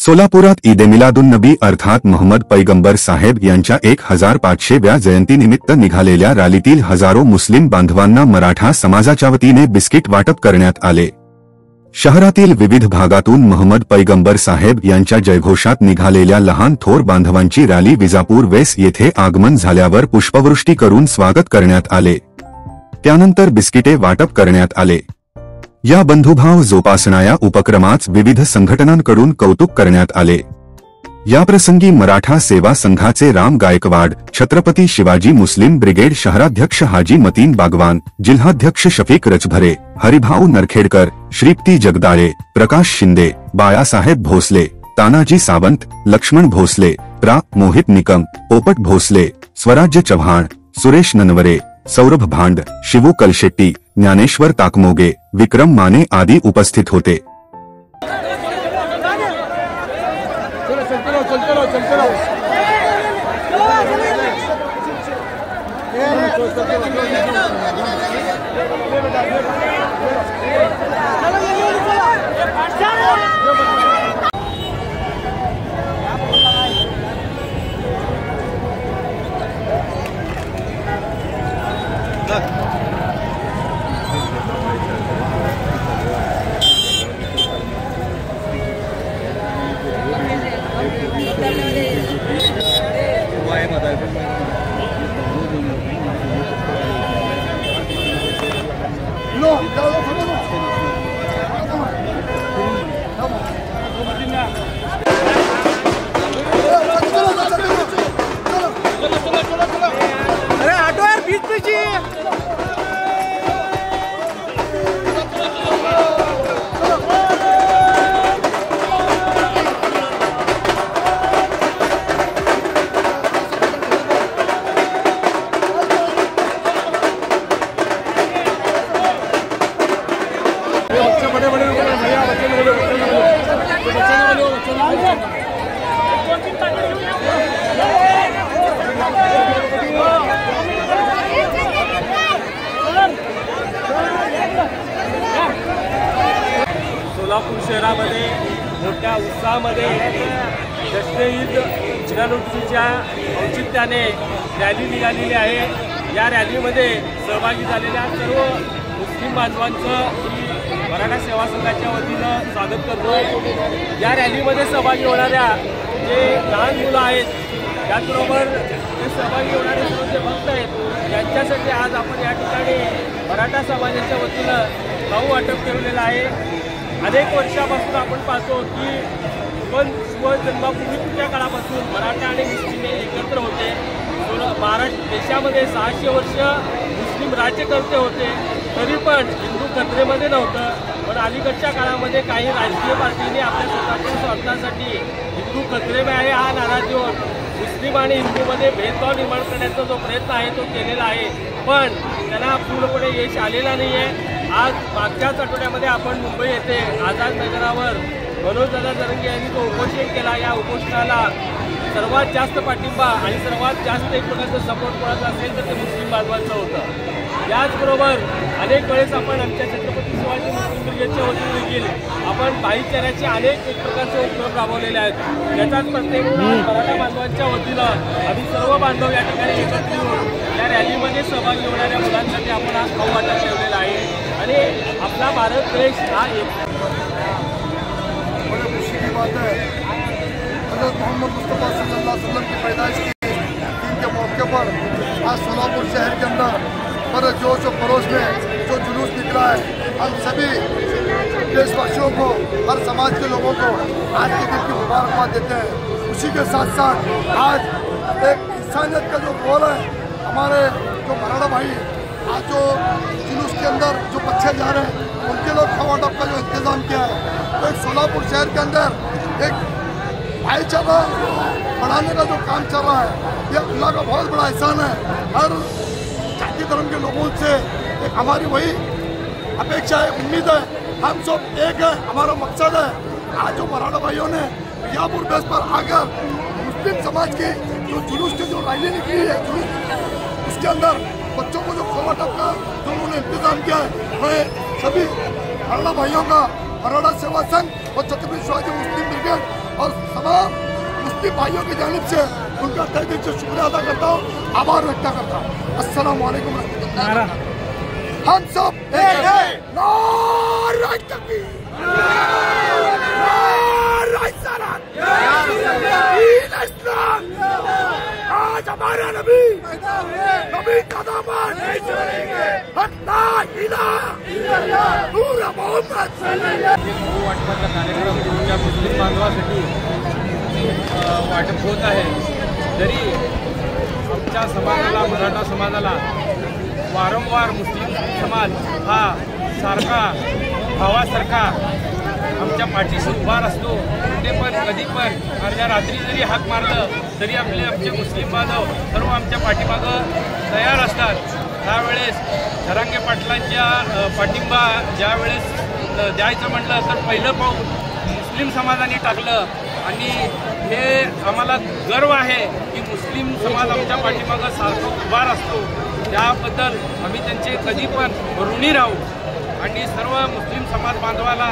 सोलापुरात ईदे मिलादुन नबी अर्थात मोहम्मद पैगंबर साहेब यांच्या 1500व्या जयंतीनिमित्त निघालेल्या रॅलीतील हजारो मुस्लिम बांधवांना मराठा समाजाच्या वतीने बिस्किट वाटप करण्यात आले। शहरातील विविध भागातून मोहम्मद पैगंबर साहेब यांच्या जयघोषात निघालेल्या लहान थोर बांधवांची रॅली विजापूर वेस येथे आगमन झाल्यावर पुष्पवृष्टी करून स्वागत करण्यात आले। त्यानंतर बिस्किटे वाटप करण्यात आले। या बंधुभाव जोपासणाऱ्या उपक्रमाच विविध संघटनांकडून कौतुक करण्यात आले। याप्रसंगी मराठा सेवा संघाचे राम गायकवाड, छत्रपती शिवाजी मुस्लिम ब्रिगेड शहराध्यक्ष हाजी मतीन बागवान, जिल्हाध्यक्ष शफीक रचभरे, हरिभाऊ नरखेडकर, श्रीप्ती जगदाळे, प्रकाश शिंदे, बाळासाहेब भोसले, तानाजी सावंत, लक्ष्मण भोसले, प्रा. मोहित निकम, पोपट भोसले, स्वराज्य चव्हाण, सुरेश ननवरे, सौरभ भांड, शिवू कलशेट्टी, ज्ञानेश्वर ताकमोगे, विक्रम माने आदी उपस्थित होते। अरे ऑटो यार बीच में चाहिए। सोलापूर शहरामध्ये मोठ्या उत्साहामध्ये जश्न ईद मिलादुन्नबीच्या औचित्याने रॅली निघालेली आहे। या रॅलीमध्ये सहभागी झालेल्या सर्व मुस्लिम बांधवांचं मराठा सेवा संघाच्या वतीनं स्वागत करतो। या रॅलीमध्ये सहभागी होणाऱ्या जे लहान मुलं आहेत त्याचबरोबर ते सहभागी होणारे सर्व जे भक्त आहेत त्यांच्यासाठी आज आपण या ठिकाणी मराठा समाजाच्या वतीनं खाऊ वाटप केलेलं आहे। अनेक वर्षापासून आपण पाहतो की पण जन्मापूर्वीच्या काळापासून मराठा आणि मुस्लिम एकत्र होते। महाराष्ट्र देशामध्ये 600 वर्ष मुस्लिम राज्यकर्ते होते, तरी पण हिंदू खतरेमध्ये नव्हतं। पण अलीकडच्या काळामध्ये काही राजकीय पार्टीने आपल्या स्वतःच्या स्वार्थासाठी हिंदू खतरे में आहे हा नारा देऊन मुस्लिम आणि हिंदूमध्ये भेदभाव निर्माण करण्याचा जो प्रयत्न आहे तो केलेला आहे, पण त्यांना पूर्णपणे यश आलेला नाही आहे। आज मागच्याच आठवड्यामध्ये आपण मुंबई येथे आझाद नगरावर मनोजदादा जरंगे यांनी जो उपोषण केला, या उपोषणाला सर्वात जास्त पाठिंबा आणि सर्वात जास्त एक प्रकारचं सपोर्ट कोणाचा असेल तर ते मुस्लिम बांधवांचं होतं। याचबरोबर अनेक वेळेस आपण आमच्या छत्रपती शिवाजी मुस्लिम ब्रिगेडच्या वतीने देखील आपण भाईचाऱ्याचे अनेक एक प्रकारचे उपक्रम राबवलेले आहेत। याचाच प्रत्येक मराठा बांधवांच्या वतीनं आम्ही सर्व बांधव या ठिकाणी एकत्र येऊन या रॅलीमध्ये सहभागी होणाऱ्या मुलांसाठी आपण आज खाऊ वाटप ठेवलेला आहे। आणि आपला भारत देश हा एक बड़े खुशी की बात है। हज़रत मोहम्मद मुस्तफ़ा सल्लल्लाहु अलैहि वसल्लम की पैदाइश के दिन के मौके पर आज सोलापुर शहर के अंदर बड़े जोश और खरोश में जो जुलूस निकला है, हम सभी देशवासियों को, हर समाज के लोगों को आज के दिन की मुबारकबाद देते हैं। उसी के साथ साथ आज एक इंसानियत का जो रोल है, हमारे जो मराठा भाई आज जो जुलूस के अंदर जो बच्चे जा रहे हैं उनके लोग खावाटप का जो इंतज़ाम किया है, तो एक सोलापुर शहर के अंदर एक भाईचारा बढ़ाने का जो काम चल रहा है, ये अल्लाह का बहुत बड़ा एहसान है। हर जाति धर्म के लोगों से एक हमारी वही अपेक्षा है, उम्मीद है, हम सब एक है, हमारा मकसद है। आज जो मराठा भाइयों ने मियापुर बेस पर आकर मुस्लिम समाज की जो जुलूस की जो रैली निकली है, उसके अंदर बच्चों को जो खावाटप का जो उन्होंने इंतजाम किया है, मैं सभी मराठा भाइयों का, मराठा सेवा संघ और छत्रपति शिवाजी मुस्लिम ब्रिगेड और तमाम मुस्लिम भाइयों की जानिब से उनका तहे दिल से शुक्रिया अदा करता हूँ, आभार व्यक्त करता हूँ। अस्सलाम वालेकुम रहमतुल्लाह। हम सब नारे तकबीर, नारे सलात, दीन इस्लाम। आज हमारा नबी का दामन ला इलाहा इल्लल्लाह पूरा मोहम्मद। वाटपाचा कार्यक्रम तुमच्या मुस्लिम बांधवासाठी वाटप होत आहे। जरी आमच्या समाजाला, मराठा समाजाला वारंवार मुस्लिम समाज हा सारखा भावासारखा आमच्या पाठीशी उभा असतो, कुठे पण कधी पण अर्ध्या रात्री जरी हाक मारलं तरी आमचे मुस्लिम बांधव सर्व आमच्या पाठीमागं तयार असतात। त्यावेळेस जरांगे पाटलांच्या पाठिंबा ज्यावेळेस द्यायचं म्हटलं तर पहिलं पाऊल मुस्लिम समाजाने टाकलं आणि हे आम्हाला गर्व आहे की मुस्लिम समाज आमच्या पाठीमागं सारखं उभा असतो। त्याबद्दल आम्ही त्यांचे कधी पण ऋणी राहू आणि सर्व मुस्लिम समाज बांधवाला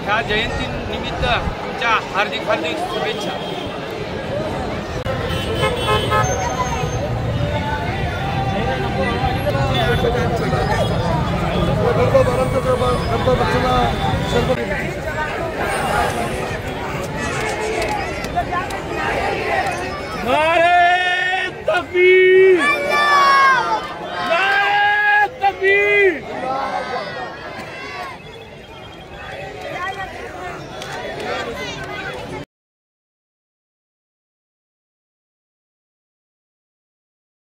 ह्या जयंतीनिमित्त आमच्या हार्दिक हार्दिक शुभेच्छा। चला